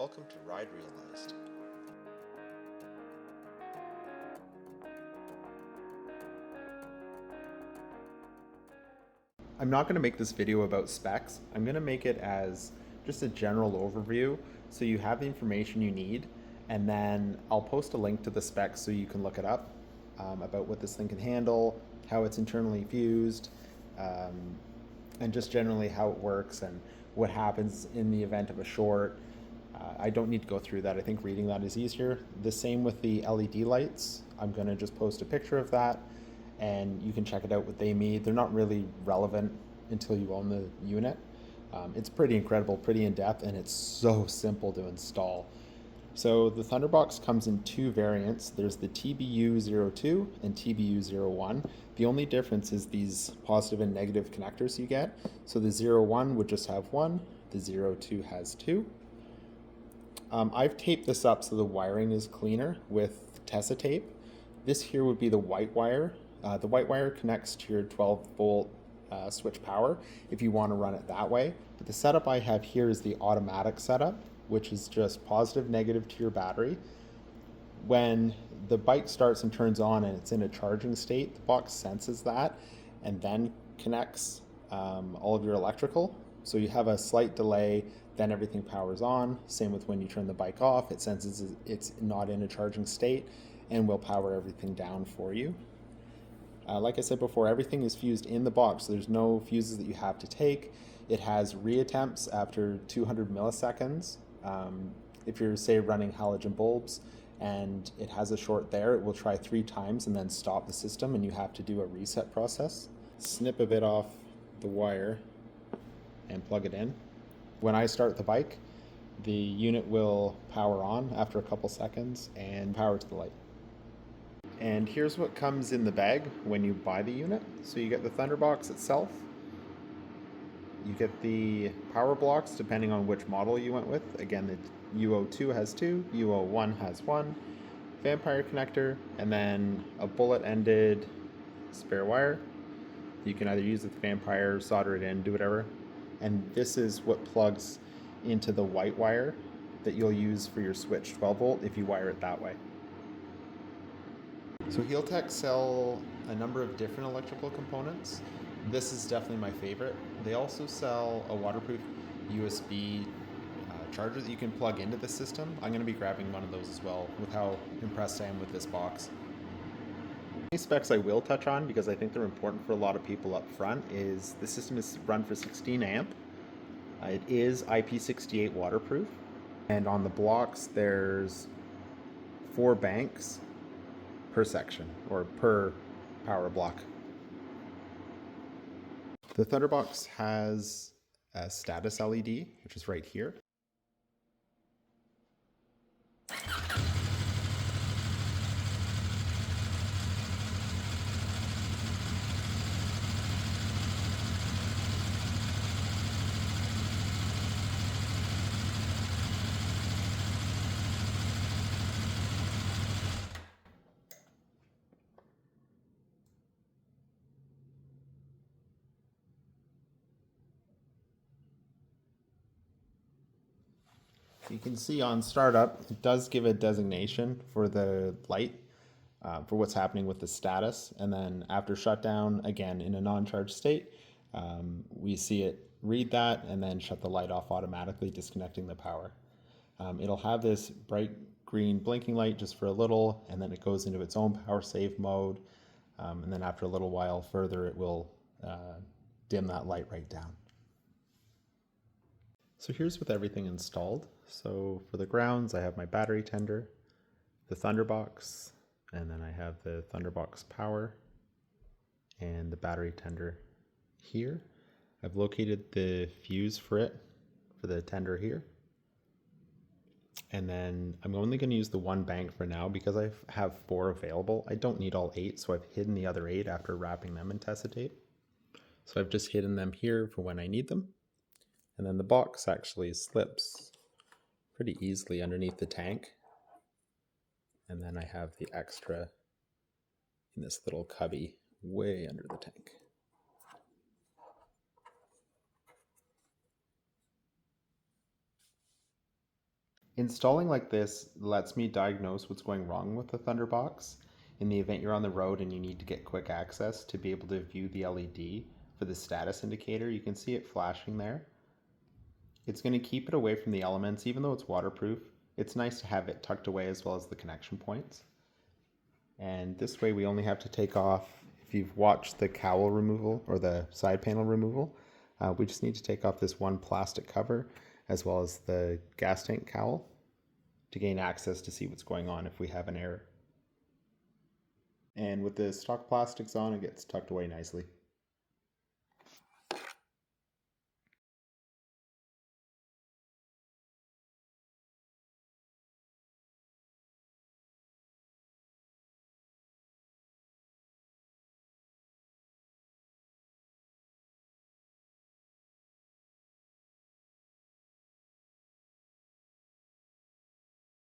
Welcome to Ride Realized. I'm not going to make this video about specs. I'm going to make it as just a general overview so you have the information you need, and then I'll post a link to the specs so you can look it up about what this thing can handle, how it's internally fused, and just generally how it works and what happens in the event of a short. I don't need to go through that. I think reading that is easier. The same with the LED lights. I'm going to just post a picture of that and you can check it out what they mean. They're not really relevant until you own the unit. It's pretty incredible, pretty in-depth, and it's so simple to install. So the Thunderbox comes in two variants. There's the TBU02 and TBU01. The only difference is these positive and negative connectors you get. So the 01 would just have one, the 02 has two. I've taped this up so the wiring is cleaner with Tessa tape. This here would be the white wire. The white wire connects to your 12-volt switch power if you want to run it that way. But the setup I have here is the automatic setup, which is just positive, negative to your battery. When the bike starts and turns on and it's in a charging state, the box senses that and then connects all of your electrical. So you have a slight delay, then everything powers on. Same with when you turn the bike off, it senses it's not in a charging state and will power everything down for you. Like I said before, everything is fused in the box, so there's no fuses that you have to take. It has reattempts after 200 milliseconds. If you're, say, running halogen bulbs and it has a short there, it will try 3 times and then stop the system, and you have to do a reset process. Snip a bit off the wire and plug it in. When I start the bike, the unit will power on after a couple seconds and power to the light. And here's what comes in the bag when you buy the unit. So you get the Thunderbox itself. You get the power blocks depending on which model you went with. Again, the U02 has 2, U01 has 1, vampire connector, and then a bullet-ended spare wire. You can either use the vampire, solder it in, do whatever. And this is what plugs into the white wire that you'll use for your switch 12-volt if you wire it that way. So Healtech sell a number of different electrical components. This is definitely my favorite. They also sell a waterproof USB charger that you can plug into the system. I'm going to be grabbing one of those as well with how impressed I am with this box. Any specs I will touch on, because I think they're important for a lot of people up front, is the system is run for 16 amp. It is IP68 waterproof. And on the blocks, there's 4 banks per section, or per power block. The Thunderbox has a status LED, which is right here. You can see on startup, it does give a designation for the light, for what's happening with the status. And then after shutdown, again, in a non-charged state, we see it read that and then shut the light off automatically, disconnecting the power. It'll have this bright green blinking light just for a little, and then it goes into its own power save mode. And then after a little while further, it will dim that light right down. So here's with everything installed. So for the grounds, I have my battery tender, the Thunderbox, and then I have the Thunderbox power and the battery tender here. I've located the fuse for it, for the tender here. And then I'm only going to use the 1 bank for now because I have 4 available. I don't need all 8, so I've hidden the other 8 after wrapping them in Tessa tape. So I've just hidden them here for when I need them. And then the box actually slips pretty easily underneath the tank. And then I have the extra in this little cubby way under the tank. Installing like this lets me diagnose what's going wrong with the Thunderbox in the event you're on the road and you need to get quick access to be able to view the LED for the status indicator. You can see it flashing there. It's going to keep it away from the elements, even though it's waterproof. It's nice to have it tucked away as well as the connection points. And this way we only have to take off, if you've watched the cowl removal or the side panel removal, we just need to take off this one plastic cover as well as the gas tank cowl to gain access to see what's going on if we have an error. And with the stock plastics on, it gets tucked away nicely.